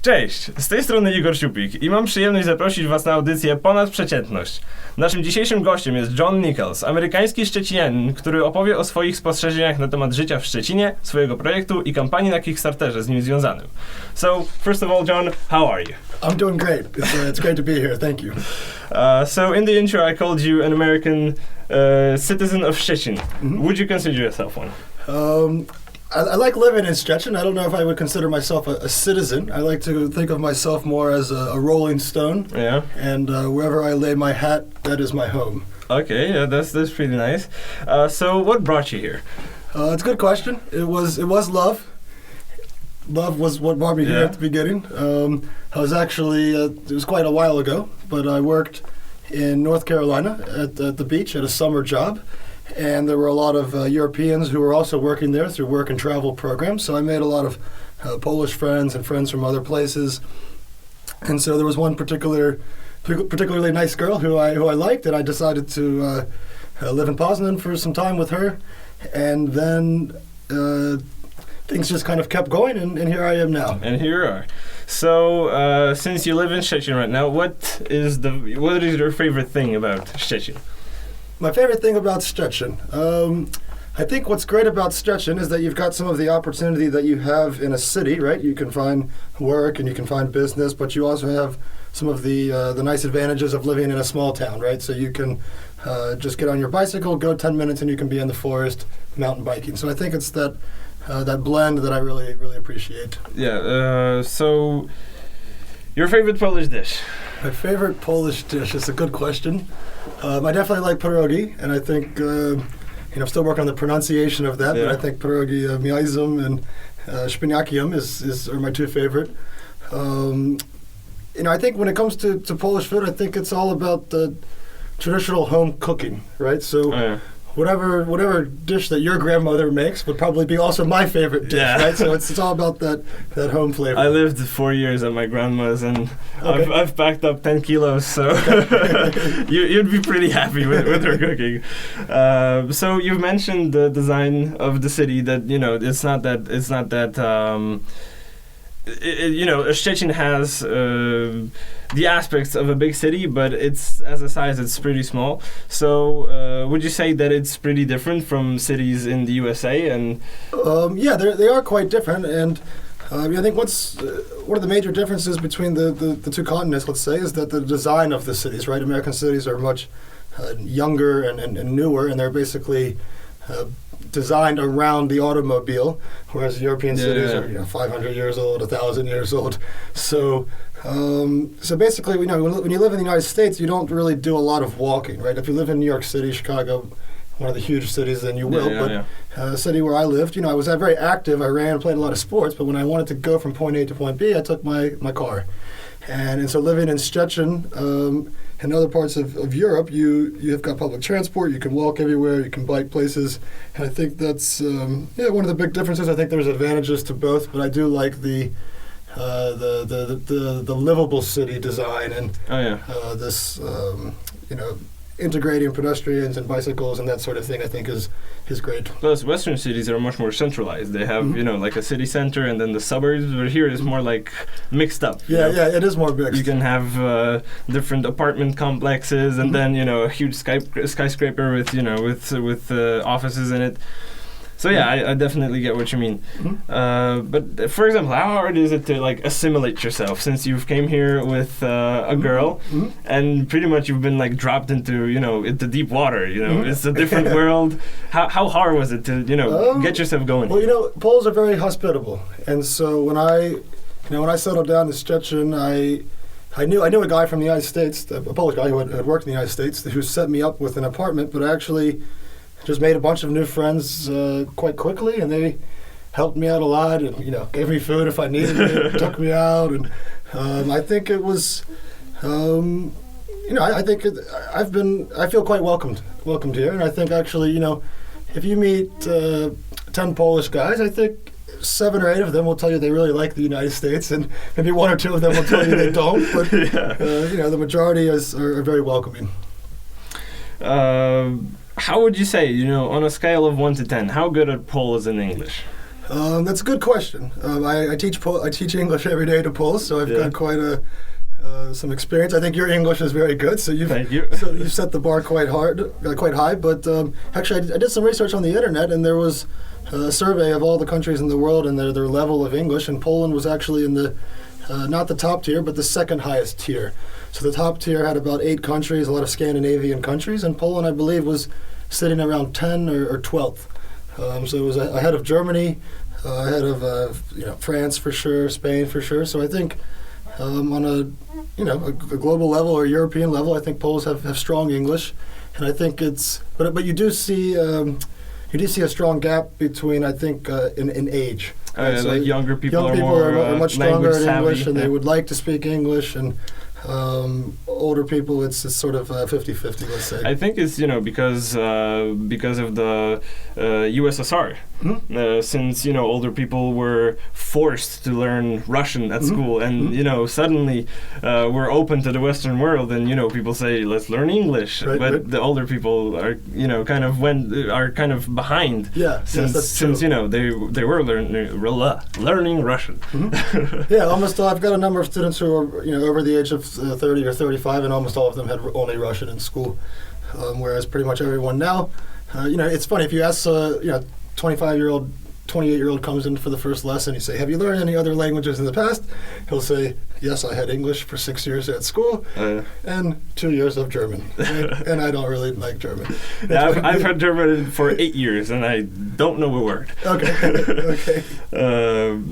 Cześć, z tej strony Igor Siupik i mam przyjemność zaprosić Was na audycję Ponad Przeciętność. Naszym dzisiejszym gościem jest John Nichols, amerykański szczecinianin, który opowie o swoich spostrzeżeniach na temat życia w Szczecinie, swojego projektu i kampanii na Kickstarterze z nim związanym. So, first of all, John, how are you? I'm doing great. It's great to be here. Thank you. So in the intro, I called you an American citizen of Szczecin. Mm-hmm. Would you consider yourself one? I like living in Szczecin. I don't know if I would consider myself a citizen. I like to think of myself more as a rolling stone. Yeah. And wherever I lay my hat, that is my home. Okay, yeah, that's pretty nice. So what brought you here? It's a good question. It was love. Love was what brought me here at the beginning. I was actually, it was quite a while ago, but I worked in North Carolina at the beach at a summer job. And there were a lot of Europeans who were also working there through work and travel programs. So I made a lot of Polish friends and friends from other places. And so there was one particularly nice girl who I liked, and I decided to live in Poznan for some time with her. And then things just kind of kept going, and here I am now. And here you are. So since you live in Szczecin right now, what is your favorite thing about Szczecin? My favorite thing about Szczecin, I think what's great about Szczecin is that you've got some of the opportunity that you have in a city, right? You can find work and you can find business, but you also have some of the nice advantages of living in a small town, right? So you can just get on your bicycle, go 10 minutes, and you can be in the forest mountain biking. So I think it's that blend that I really, really appreciate. Yeah, so your favorite Polish dish? My favorite Polish dish is a good question. I definitely like pierogi, and I think, I'm still working on the pronunciation of that, but I think pierogi miaizum and szpinakiem are my two favorite. I think when it comes to Polish food, I think it's all about the traditional home cooking, right? So whatever dish that your grandmother makes would probably be also my favorite dish, right? So it's all about that home flavor. I lived 4 years at my grandma's, and I've packed up 10 kilos, so you'd be pretty happy with her cooking. So you've mentioned the design of the city, that it's not that Szczecin has the aspects of a big city, but it's, as a size, it's pretty small. So would you say that it's pretty different from cities in the USA? And they are quite different. And I think one of the major differences between the two continents, let's say, is that the design of the cities, right? American cities are much younger and newer, and they're basically designed around the automobile, whereas European cities are 500 years old, 1,000 years old. So basically, when you live in the United States, you don't really do a lot of walking, right? If you live in New York City, Chicago, one of the huge cities, then you will. A city where I lived, I was very active. I ran, played a lot of sports, but when I wanted to go from point A to point B, I took my car. And so living in Szczecin, in other parts of Europe, you have got public transport, you can walk everywhere, you can bike places, and I think that's one of the big differences. I think there's advantages to both, but I do like the livable city design and this integrating pedestrians and bicycles and that sort of thing, I think is great. Plus, Western cities are much more centralized. They have, like a city center and then the suburbs, but here it's more like mixed up. It is more mixed. You can have different apartment complexes and then, a huge skyscraper with offices in it. So I definitely get what you mean. But for example, how hard is it to assimilate yourself, since you've came here with a girl and pretty much you've been dropped into into deep water? It's a different world. How hard was it to get yourself going? Well, Poles are very hospitable, and so when I settled down in Szczecin, I knew a guy from the United States, a Polish guy who had worked in the United States, who set me up with an apartment, but I actually just made a bunch of new friends quite quickly, and they helped me out a lot, and gave me food if I needed it, took me out, and I think it was, I feel quite welcomed here, and I think actually, if you meet 10 Polish guys, I think 7 or 8 of them will tell you they really like the United States, and maybe 1 or 2 of them will tell you they don't, but the majority are very welcoming. How would you say, on a scale of 1 to 10, how good are Poles in English? That's a good question. I teach English every day to Poles, so I've got quite some experience. I think your English is very good, so you've set the bar quite high. But actually, I did some research on the internet, and there was a survey of all the countries in the world and their level of English, and Poland was actually in the not the top tier, but the second highest tier. So the top tier had about 8 countries, a lot of Scandinavian countries, and Poland, I believe, was sitting around 10 or 12th. So it was ahead of Germany, ahead of France for sure, Spain for sure. So I think on a global level or European level, I think Poles have strong English, and I think it's but you do see a strong gap between, I think, in age. Right? So like younger people are much stronger at English, savvy, and they would like to speak English, and older people, it's sort of 50-50, let's say. I think it's because of the USSR. Since older people were forced to learn Russian at school, and suddenly we're open to the Western world, and people say let's learn English, but the older people are kind of behind. Yeah, since they were learning Russian. Yeah, almost all. I've got a number of students who are over the age of 30 or 35, and almost all of them had only Russian in school, whereas pretty much everyone now. It's funny if you ask 25-year-old, 28-year-old comes in for the first lesson, you say, have you learned any other languages in the past? He'll say, yes, I had English for 6 years at school, and 2 years of German, and I don't really like German. Yeah, I've had German for 8 years, and I don't know a word. Okay.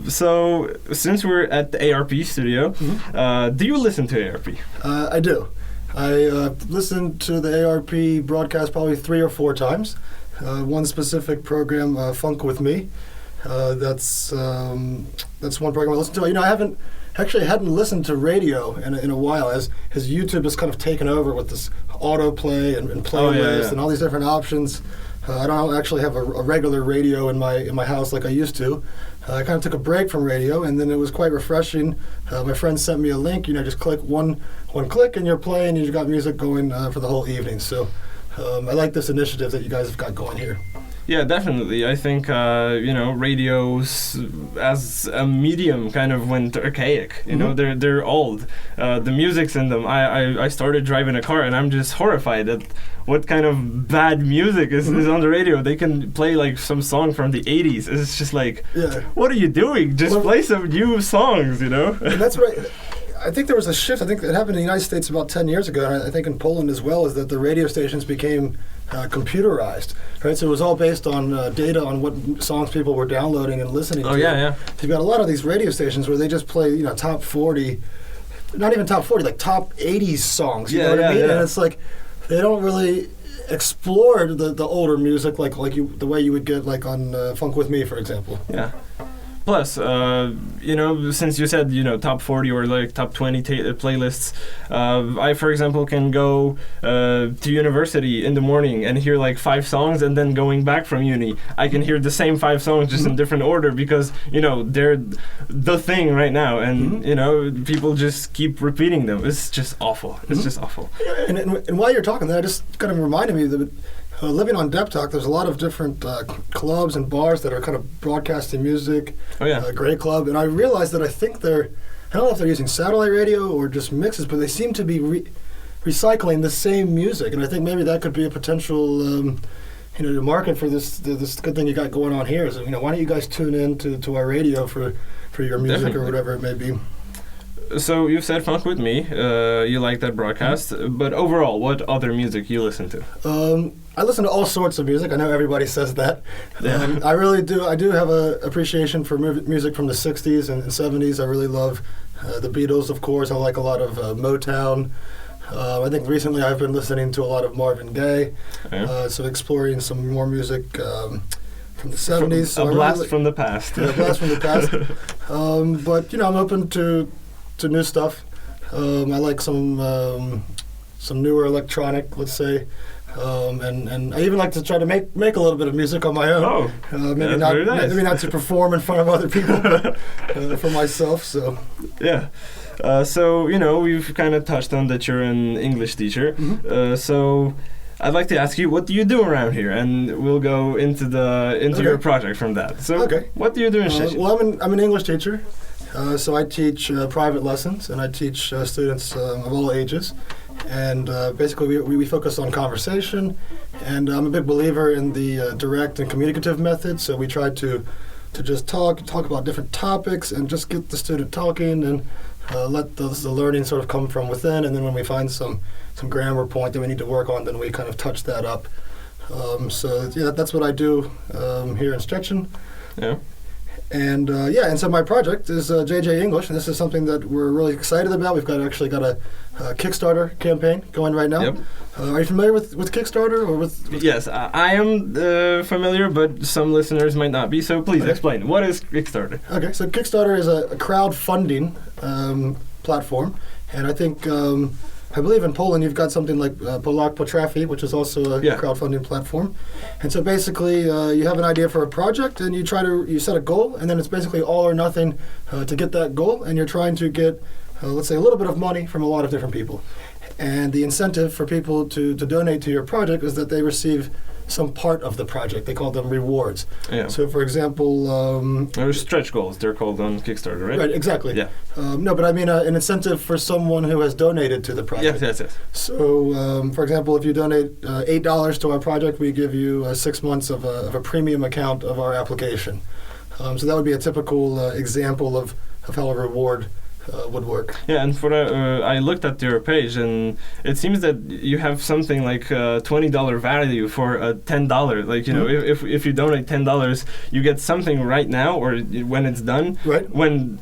So, since we're at the ARP studio, do you listen to ARP? I do. I listened to the ARP broadcast probably 3 or 4 times. One specific program, Funk with Me. That's one program I listen to. I hadn't listened to radio in a while, as YouTube has kind of taken over with this autoplay and playlist and all these different options. I don't actually have a regular radio in my house like I used to. I kind of took a break from radio, and then it was quite refreshing. My friend sent me a link. Just click one click, and you're playing, and you've got music going for the whole evening. So I like this initiative that you guys have got going here. Yeah, definitely. I think, radios as a medium kind of went archaic. They're old. The music's in them. I started driving a car, and I'm just horrified at what kind of bad music is on the radio. They can play like some song from the 80s. It's just like, what are you doing? Just play some new songs, And that's right. I think there was a shift. I think it happened in the United States about 10 years ago, and I think in Poland as well, is that the radio stations became computerized, right? So it was all based on data on what songs people were downloading and listening to. Oh, yeah. So you've got a lot of these radio stations where they just play, top 40, not even top 40, like top 80s songs, you know what I mean? Yeah. And it's like, they don't really explore the older music like the way you would get like on Funk With Me, for example. Yeah. Plus, since you said, top 40 or like top 20 playlists, I, for example, can go to university in the morning and hear like 5 songs, and then going back from uni, I can hear the same 5 songs just in different order because, they're the thing right now, and, people just keep repeating them. It's just awful. It's just awful. And while you're talking that, I just kind of reminded me that living on Dep Talk, there's a lot of different clubs and bars that are kind of broadcasting music. Oh, yeah. Great club. And I realized that I think I don't know if they're using satellite radio or just mixes, but they seem to be recycling the same music. And I think maybe that could be a potential, market for this good thing you got going on here. So, why don't you guys tune in to our radio for your music Definitely. or whatever it may be. So you've said Funk With Me, you like that broadcast, but overall, what other music you listen to? I listen to all sorts of music. I know everybody says that. Yeah. I really do. I do have an appreciation for music from the 60s and 70s. I really love the Beatles, of course. I like a lot of Motown. I think recently I've been listening to a lot of Marvin Gaye, so exploring some more music from the 70s. A blast from the past. Yeah, a blast from the past. But, I'm open to new stuff. I like some newer electronic, let's say. And I even like to try to make a little bit of music on my own. Maybe not to perform in front of other people, but for myself. So yeah. So we've kind of touched on that you're an English teacher. So I'd like to ask you, what do you do around here? And we'll go into your project from that. So, what do you do in Szczecin? Well, I'm an English teacher, so I teach private lessons, and I teach students of all ages. And basically, we focus on conversation, and I'm a big believer in the direct and communicative method. So we try to just talk about different topics, and just get the student talking, and let the learning sort of come from within. And then when we find some grammar point that we need to work on, then we kind of touch that up. So yeah, that's what I do here in Szczecin. Yeah. And and so my project is JJ English, and this is something that we're really excited about. We've actually got a Kickstarter campaign going right now. Yep. Are you familiar with Kickstarter or with Yes, I am familiar, but some listeners might not be. So please explain. What is Kickstarter? Okay, so Kickstarter is a crowdfunding platform, and I think I believe in Poland you've got something like Polak Potrafi, which is also a crowdfunding platform. And so basically you have an idea for a project, and you set a goal, and then it's basically all or nothing to get that goal, and you're trying to get let's say a little bit of money from a lot of different people. And the incentive for people to donate to your project is that they receive some part of the project. They call them rewards. Yeah. So, for example... There's stretch goals, they're called on Kickstarter, right? Right, exactly. Yeah. No, but I mean an incentive for someone who has donated to the project. Yes. So, for example, if you donate $8 to our project, we give you 6 months of a premium account of our application. So that would be a typical example of how a reward would work. Yeah, and for I looked at your page, and it seems that you have something like $20 value for $10. Like, you know, if you donate $10, you get something right now, or when it's done. Right. When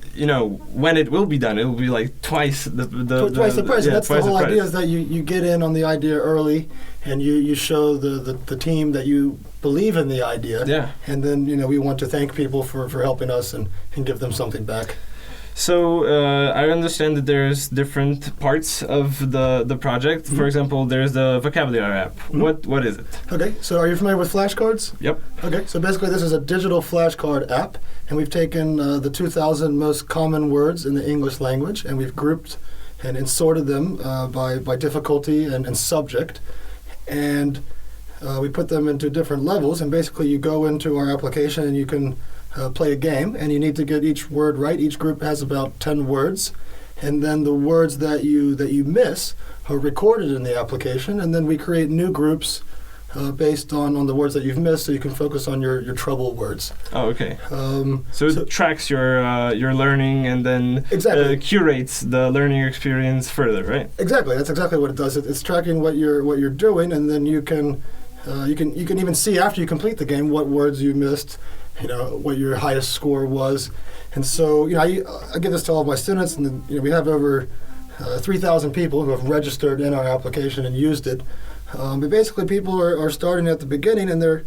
it will be done, it will be like twice the twice the price. Yeah, that's the whole idea, is that you get in on the idea early, and you show the team that you believe in the idea. Yeah. And then we want to thank people for helping us and give them something back. So I understand that there's different parts of the project. For example, there's the vocabulary app. What is it? Okay, so are you familiar with flashcards? Yep. Okay, so basically this is a digital flashcard app, and we've taken the 2,000 most common words in the English language, and we've grouped and sorted them by difficulty and subject, and we put them into different levels. And basically you go into our application and you can play a game, and you need to get each word right. Each group has about 10 words, and then the words that you miss are recorded in the application, and then we create new groups based on the words that you've missed, so you can focus on your trouble words. Oh, okay. So it tracks your learning, and then curates the learning experience further, right? Exactly. That's exactly what it does. It's tracking what you're doing, and then you can even see after you complete the game what words you missed, what your highest score was. And so, I give this to all of my students, and then, we have over 3,000 people who have registered in our application and used it. But basically, people are starting at the beginning, and they're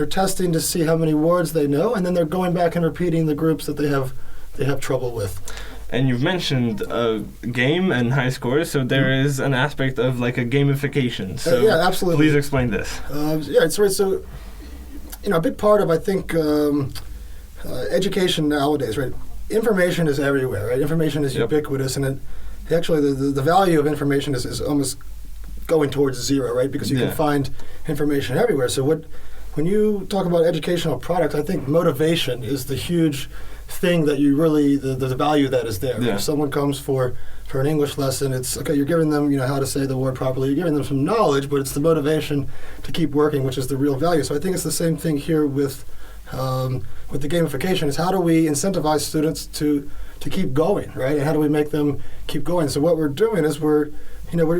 testing to see how many words they know, and then they're going back and repeating the groups that they have trouble with. And you've mentioned game and high scores, so there is an aspect of like a gamification. So yeah, absolutely. Please explain this. It's right. So, a big part of, I think, education nowadays, right? Information is everywhere, right? Information is ubiquitous, and actually the value of information is almost going towards zero, right? Because you can find information everywhere. So when you talk about educational products, I think motivation is the huge thing that you really, the value that is there. Yeah. If someone comes for an English lesson, it's okay, you're giving them, how to say the word properly, you're giving them some knowledge, but it's the motivation to keep working, which is the real value. So I think it's the same thing here with the gamification, is how do we incentivize students to keep going, right? And how do we make them keep going? So what we're doing is we're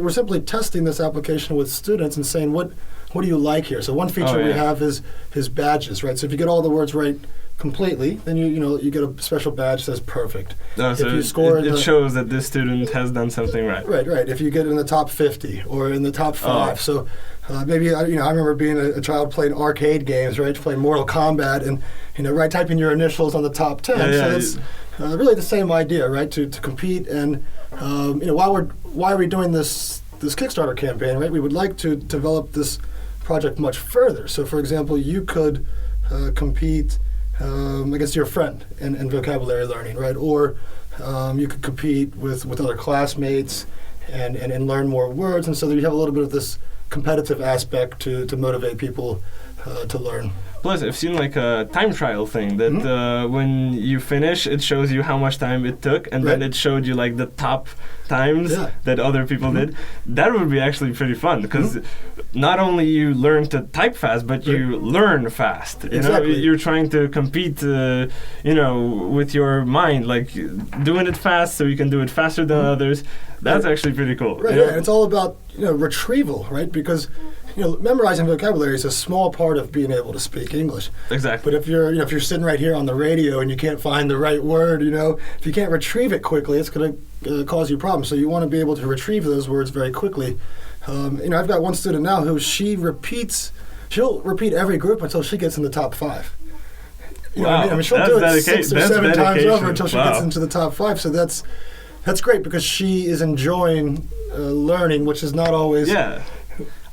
simply testing this application with students and saying, what do you like here? So one feature we have is badges, right? So if you get all the words right completely, then you get a special badge that says perfect. No, if so you score it shows that this student has done something right. Right. If you get in the top 50 or in the top 5, so maybe I remember being a child playing arcade games, right? Playing Mortal Kombat, and typing your initials on the top 10. So it's really the same idea, right? To compete, and why are we doing this Kickstarter campaign, right? We would like to develop this project much further. So, for example, you could compete against your friend in vocabulary learning, right? Or you could compete with other classmates and learn more words, and so that you have a little bit of this competitive aspect to motivate people to learn. Plus, I've seen like a time trial thing that when you finish, it shows you how much time it took, and then it showed you like the top times that other people did. That would be actually pretty fun because not only you learn to type fast, but you learn fast. You know, you're trying to compete, with your mind, like doing it fast so you can do it faster than others. That's actually pretty cool. Right. Yeah. And it's all about retrieval, right? Because memorizing vocabulary is a small part of being able to speak English. Exactly. But if you're sitting right here on the radio and you can't find the right word, if you can't retrieve it quickly, it's going to cause you problems. So you want to be able to retrieve those words very quickly. I've got one student now who she'll repeat every group until she gets in the top 5. Wow. I mean, she'll do it 6 or 7 times over until she gets into the top 5. So that's great because she is enjoying learning, which is not always. Yeah.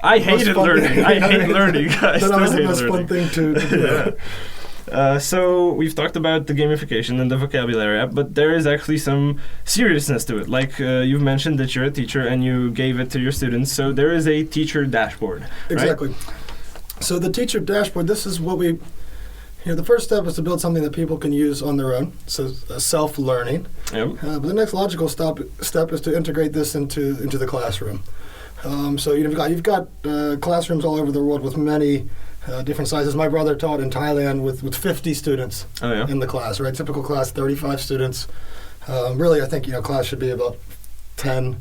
I hated learning. I hate learning. That's always the most fun thing to do. So we've talked about the gamification and the vocabulary app, but there is actually some seriousness to it. Like you've mentioned that you're a teacher and you gave it to your students. So there is a teacher dashboard. Exactly. Right? So the teacher dashboard, this is what we... the first step is to build something that people can use on their own, so self-learning. Yep. But the next logical step is to integrate this into the classroom. So you've got classrooms all over the world with many different sizes. My brother taught in Thailand with 50 students in the class, right? Typical class, 35 students. Really, I think class should be about 10,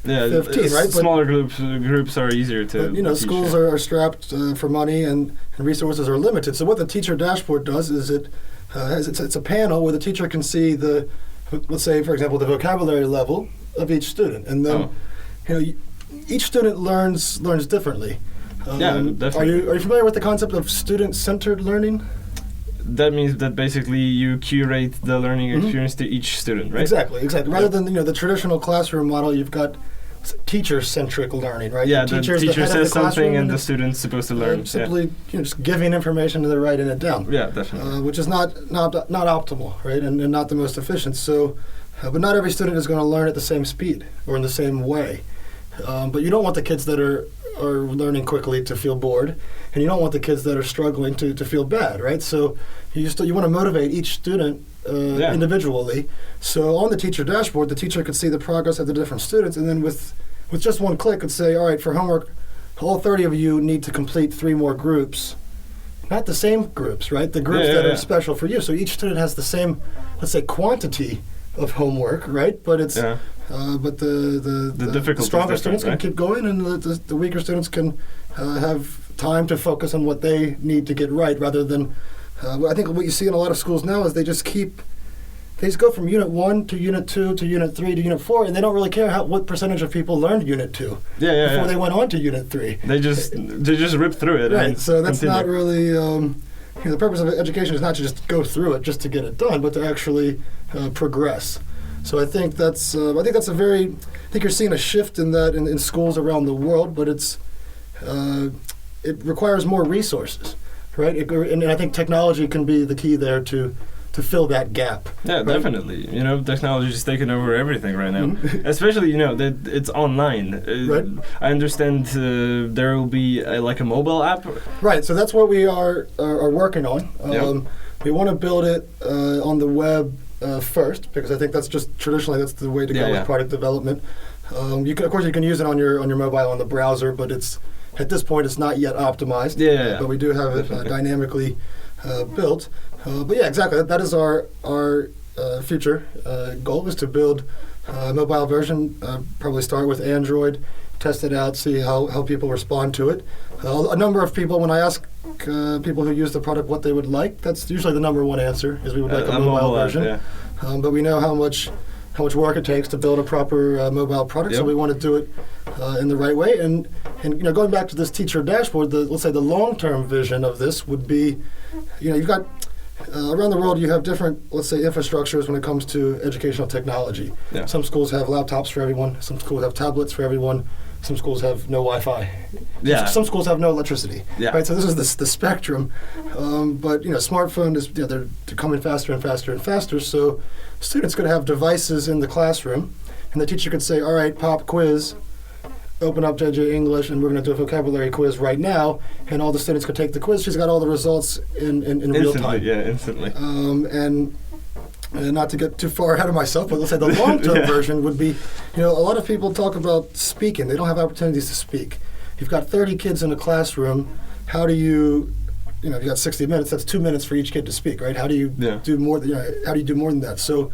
15, right? Smaller groups are easier to. But, schools are strapped for money and resources are limited. So what the teacher dashboard does is it's a panel where the teacher can see let's say for example the vocabulary level of each student, and then each student learns differently. Definitely. Are you familiar with the concept of student-centered learning? That means that basically you curate the learning experience to each student, right? Exactly. Rather than the traditional classroom model, you've got teacher-centric learning, right? Yeah, the teacher says something and the student's supposed to learn. Simply just giving information and they're writing it down. Yeah, definitely. Which is not optimal, right? And not the most efficient. So, but not every student is going to learn at the same speed or in the same way. But you don't want the kids that are learning quickly to feel bored, and you don't want the kids that are struggling to feel bad, right? So you want to motivate each student individually. So on the teacher dashboard, the teacher could see the progress of the different students, and then with just one click could say, all right, for homework, all 30 of you need to complete 3 more groups. Not the same groups, right? The groups that are special for you. So each student has the same, let's say, quantity of homework, right? But it's but the stronger students can keep going, and the weaker students can have time to focus on what they need to get right, rather than I think what you see in a lot of schools now is they just go from Unit 1 to Unit 2 to Unit 3 to Unit 4, and they don't really care what percentage of people learned Unit 2 before they went on to Unit 3. They just rip through it. Right, so that's not really... the purpose of education is not to just go through it just to get it done, but to actually progress. So I think that's I think you're seeing a shift in that in schools around the world, but it requires more resources, right? And I think technology can be the key there to fill that gap. Yeah, right? Definitely. Technology is taking over everything right now. Especially, that it's online. Right. I understand there will be like a mobile app. Right. So that's what we are working on. We want to build it on the web first, because I think that's just traditionally that's the way to go with product development. You can use it on your mobile on the browser, but at this point it's not yet optimized. But we do have it dynamically built. But yeah, exactly. That is our future goal, is to build a mobile version. Probably start with Android, test it out, see how people respond to it. A number of people, when I ask people who use the product what they would like, that's usually the number one answer, is we would like a mobile version. But we know how much work it takes to build a proper mobile product, so we want to do it in the right way. And going back to this teacher dashboard, let's say the long-term vision of this would be, you've got around the world you have different, let's say, infrastructures when it comes to educational technology. Some schools have laptops for everyone. Some schools have tablets for everyone. Some schools have no Wi-Fi. Some schools have no electricity. Right. So this is the spectrum. But smartphone is they're coming faster and faster and faster. So students could have devices in the classroom, and the teacher could say, "All right, pop quiz. open up JJ English and we're going to do a vocabulary quiz right now, and all the students could take the quiz. She's got all the results in real time. Yeah, instantly. And not to get too far ahead of myself, but let's say the long-term version would be, a lot of people talk about speaking. They don't have opportunities to speak. You've got 30 kids in a classroom. How do you, if you got 60 minutes, that's 2 minutes for each kid to speak, right? How do you do more? How do you do more than that? So,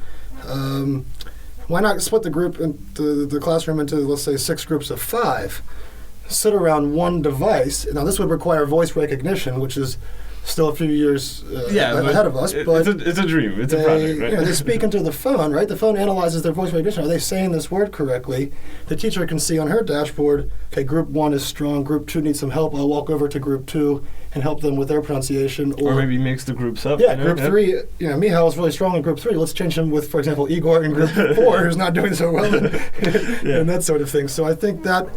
why not split the group into the classroom into, let's say, 6 groups of 5, sit around one device. Now, this would require voice recognition, which is still a few years ahead of us. But it's a dream. It's a project, right? They speak into the phone, right? The phone analyzes their voice recognition. Are they saying this word correctly? The teacher can see on her dashboard, okay, group 1 is strong, group 2 needs some help. I'll walk over to group 2 and help them with their pronunciation. Or maybe mix the groups up. Yeah, group 3, Michal is really strong in group 3. Let's change him with, for example, Igor in group 4, who's not doing so well, and that sort of thing. So I think that,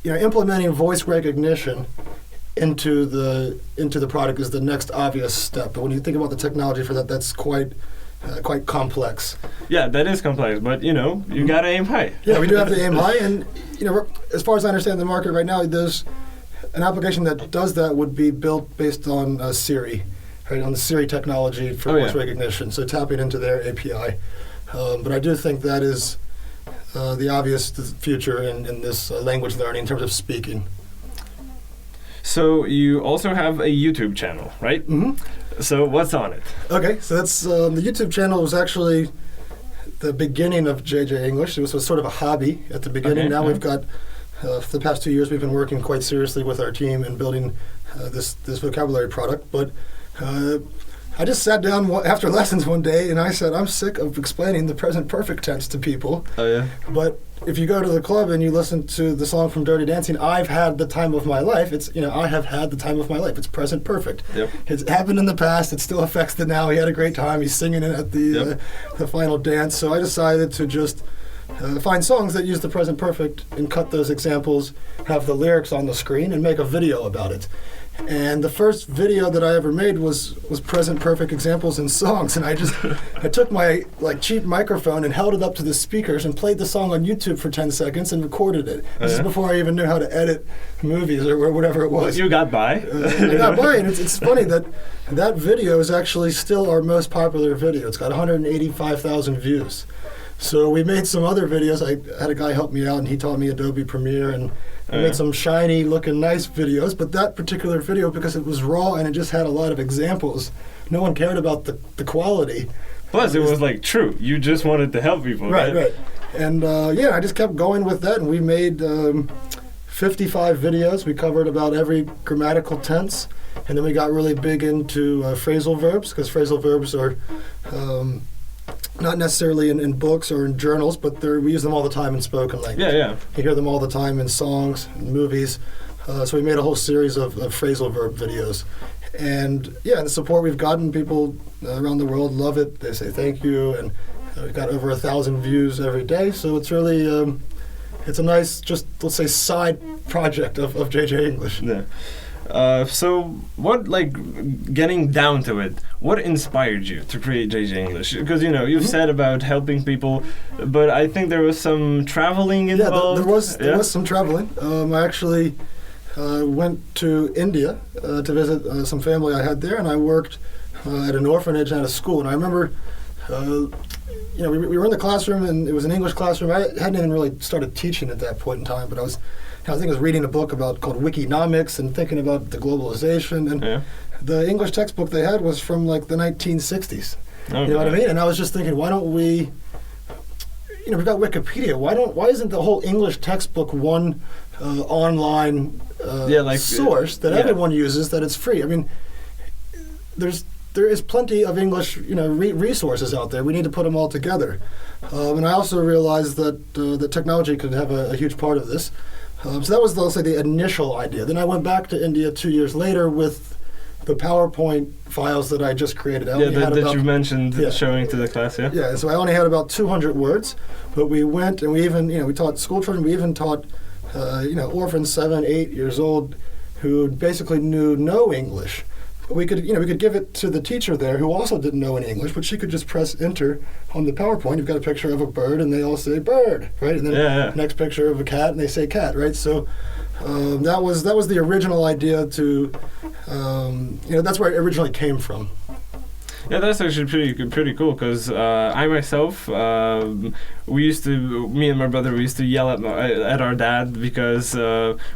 implementing voice recognition into the product is the next obvious step. But when you think about the technology for that, that's quite complex. Yeah, that is complex, but you gotta aim high. Yeah, we do have to aim high, and as far as I understand the market right now, there's an application that does that would be built based on Siri, right, on the Siri technology for voice recognition, so tapping into their API. But I do think that is the obvious future in this language learning in terms of speaking. So you also have a YouTube channel, right? Mm-hmm. So what's on it? Okay, so that's the YouTube channel was actually the beginning of JJ English. It was sort of a hobby at the beginning. Now we've got, for the past 2 years, we've been working quite seriously with our team and building this vocabulary product. But I just sat down after lessons one day and I said, I'm sick of explaining the present perfect tense to people. Oh, yeah? But if you go to the club and you listen to the song from Dirty Dancing, I've had the time of my life. It's, I have had the time of my life. It's present perfect. Yep. It's happened in the past. It still affects the now. He had a great time. He's singing it at the final dance. So I decided to just find songs that use the present perfect and cut those examples, have the lyrics on the screen, and make a video about it. And the first video that I ever made was present perfect examples in songs, and I took my cheap microphone and held it up to the speakers and played the song on YouTube for 10 seconds and recorded it. This is before I even knew how to edit movies or whatever it was. You got by? I got by, and it's funny that video is actually still our most popular video. It's got 185,000 views. So we made some other videos. I had a guy help me out, and he taught me Adobe Premiere, and I made some shiny looking nice videos. But that particular video, because it was raw and it just had a lot of examples, no one cared about the quality. Plus, it was true. You just wanted to help people. Right. And I just kept going with that, and we made 55 videos. We covered about every grammatical tense, and then we got really big into phrasal verbs, because phrasal verbs are not necessarily in books or in journals, but we use them all the time in spoken language. Yeah. You hear them all the time in songs, and movies. So we made a whole series of phrasal verb videos. And the support we've gotten, people around the world love it. They say thank you, and we've got over 1,000 views every day. So it's really, it's a nice, just let's say, side project of JJ English. Yeah. So what, getting down to it, what inspired you to create JJ English? Because, you've said about helping people, but I think there was some traveling involved. Yeah, there was some traveling. I actually went to India to visit some family I had there, and I worked at an orphanage and at a school. And I remember, we were in the classroom, and it was an English classroom. I hadn't even really started teaching at that point in time, but I think I was reading a book called Wikinomics and thinking about the globalization. And the English textbook they had was from the 1960s. Okay. You know what I mean? And I was just thinking, why don't we, we've got Wikipedia. Why isn't the whole English textbook one online source that everyone uses, that it's free? I mean, there is plenty of English, resources out there. We need to put them all together. And I also realized that the technology could have a huge part of this. So that was, let's say, the initial idea. Then I went back to India 2 years later with the PowerPoint files that I just created. That you mentioned showing to the class, Yeah, so I only had about 200 words, but we went and we even, we taught school children, we even taught, orphans 7, 8 years old who basically knew no English. we could give it to the teacher there who also didn't know any English, but she could just press enter on the PowerPoint. You've got a picture of a bird, and they all say bird, right? And then next picture of a cat, and they say cat, right? So that was the original idea to, that's where it originally came from. Yeah, that's actually pretty cool, because I myself, me and my brother, we used to yell at our dad because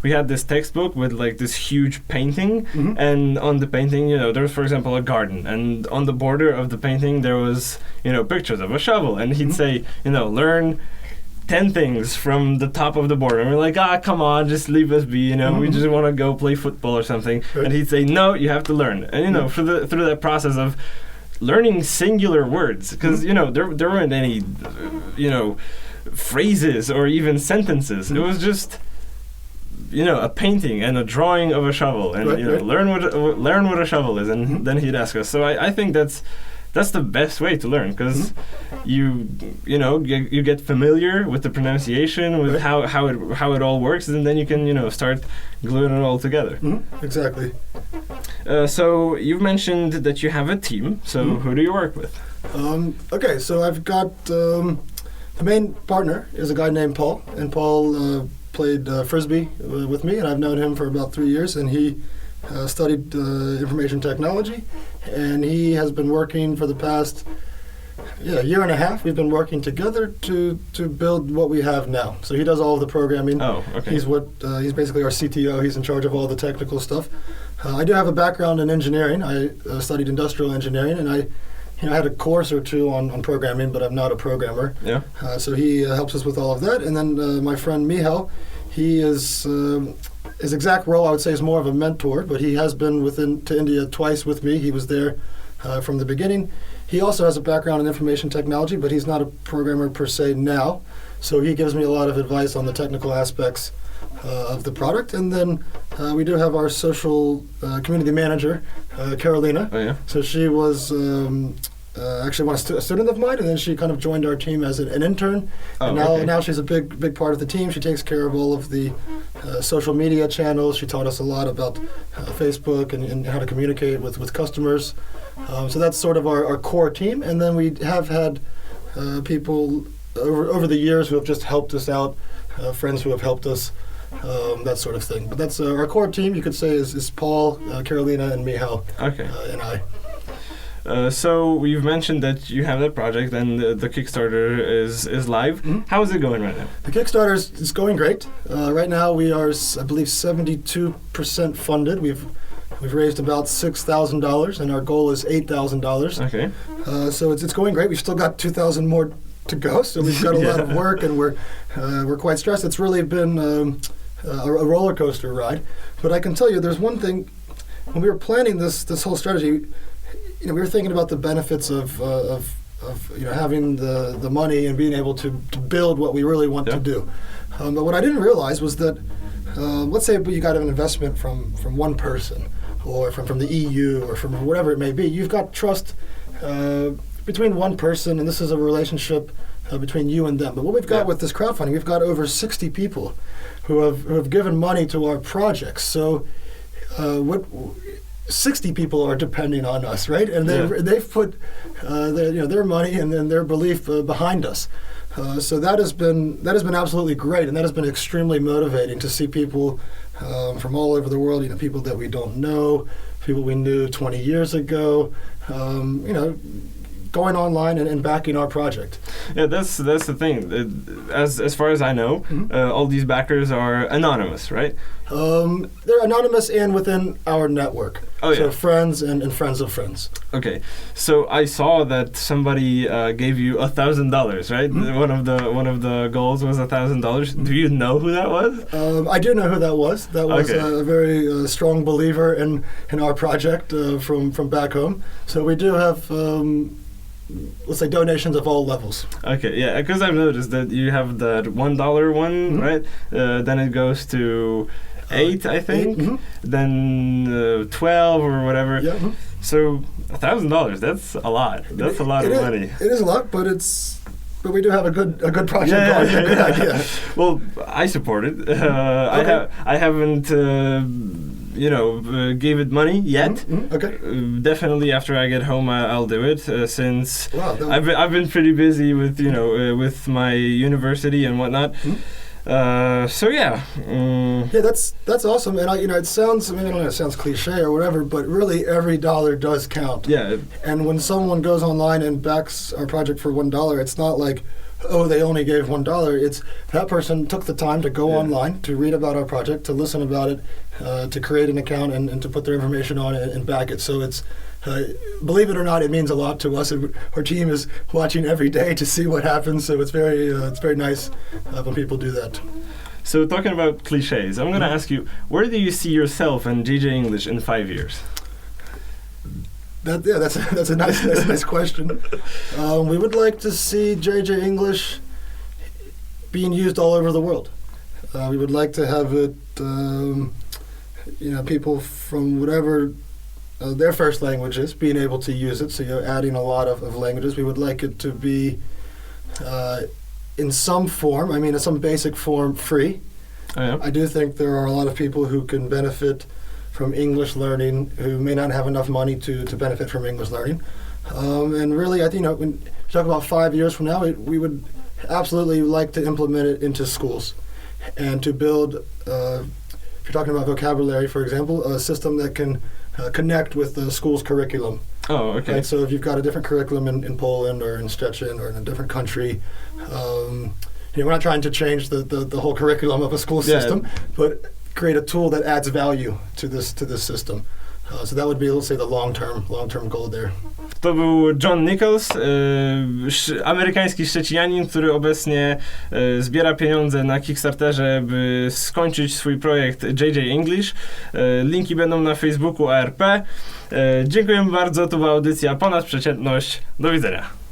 we had this textbook with like this huge painting, and on the painting, there was, for example, a garden, and on the border of the painting there was, pictures of a shovel, and he'd say, learn 10 things from the top of the board. And we're like, come on, just leave us be, we just want to go play football or something. Right. And he'd say, no, you have to learn. And, through that process of learning singular words, because, there weren't any, phrases or even sentences. It was just, a painting and a drawing of a shovel. And, learn what a shovel is. And then he'd ask us. So I think that's the best way to learn, because you get familiar with the pronunciation, with how it all works, and then you can start gluing it all together. Exactly. So you've mentioned that you have a team. So who do you work with? Okay, so I've got the main partner is a guy named Paul, and Paul played frisbee with me, and I've known him for about 3 years, and he studied information technology, and he has been working for the past year and a half. We've been working together to build what we have now. So he does all of the programming. Oh, okay. He's basically our CTO. He's in charge of all the technical stuff. I do have a background in engineering. I studied industrial engineering, and I had a course or two on programming, but I'm not a programmer. Yeah. So he helps us with all of that. And then my friend Michal, he is his exact role, I would say, is more of a mentor, but he has been to India twice with me. He was there from the beginning. He also has a background in information technology, but he's not a programmer per se now. So he gives me a lot of advice on the technical aspects of the product. And then we do have our social community manager, Carolina. Oh, yeah. So she was actually a student of mine, and then she kind of joined our team as an intern. Oh, and now she's a big part of the team. She takes care of all of the social media channels. She taught us a lot about Facebook and how to communicate with customers. So that's sort of our core team. And then we have had people over the years who have just helped us out, friends who have helped us, that sort of thing. But that's our core team, you could say, is Paul, Carolina, and Michal, and I. So we've mentioned that you have that project, and the Kickstarter is live. How is it going right now? The Kickstarter is going great. Right now we are, I believe, 72% funded. We've raised about $6,000, and our goal is $8,000. Okay. So it's going great. We've still got 2,000 more to go. So we've got a lot of work, and we're quite stressed. It's really been a roller coaster ride. But I can tell you, there's one thing. When we were planning this whole strategy, we were thinking about the benefits of having the money and being able to build what we really want to do. But what I didn't realize was that, let's say you got an investment from one person, or from the EU, or from whatever it may be. You've got trust between one person, and this is a relationship between you and them. But what we've got with this crowdfunding, we've got over 60 people who have given money to our projects. So 60 people are depending on us, right? And they've put their money and then their belief behind us. So that has been absolutely great, and that has been extremely motivating to see people from all over the world. People that we don't know, people we knew 20 years ago. Going online and backing our project. Yeah, that's the thing. As far as I know, all these backers are anonymous, right? They're anonymous and within our network. Oh, yeah. So friends and friends of friends. Okay, so I saw that somebody gave you $1,000, right? One of the goals was $1,000. Do you know who that was? I do know who that was. That was a very strong believer in our project from back home. So we do have. Let's say donations of all levels. Okay, yeah, because I've noticed that you have that $1 one, right? Then it goes to 8, I think. Then 12 or whatever. Yeah. So $1,000, that's a lot. That's a lot of money. It is a lot, but we do have a good project going. A good idea. Well, I support it. I haven't gave it money yet. Okay. Definitely after I get home, I'll do it. Since Wow, I've been pretty busy with with my university and whatnot. So yeah. Yeah, that's awesome, and it sounds, I don't know, it sounds cliche or whatever, but really every dollar does count. Yeah. And when someone goes online and backs our project for $1, it's not like, oh, they only gave $1. It's that person took the time to go online, to read about our project, to listen about it, to create an account and to put their information on it and back it. So it's, believe it or not, it means a lot to us. Our team is watching every day to see what happens. So it's very nice when people do that. So talking about cliches, I'm going to ask you, where do you see yourself and JJ English in 5 years? That's a nice question. We would like to see JJ English being used all over the world. We would like to have it, people from whatever their first language is being able to use it. So adding a lot of languages. We would like it to be in some form. In some basic form, free. Oh, yeah. I do think there are a lot of people who can benefit from English learning who may not have enough money to benefit from English learning. And really, I think, when you talk about 5 years from now, we would absolutely like to implement it into schools and to build, if you're talking about vocabulary, for example, a system that can connect with the school's curriculum. Oh, okay. Right? So if you've got a different curriculum in Poland or in Szczecin or in a different country, we're not trying to change the whole curriculum of a school system, but create a tool that adds value to this system. So that would be, let's say, the long-term goal there. To był John Nichols, amerykański Szczecinianin, który obecnie zbiera pieniądze na Kickstarterze, by skończyć swój projekt JJ English. Linki będą na Facebooku ARP. Dziękujemy bardzo, to była audycja Ponad Przeciętność. Do widzenia.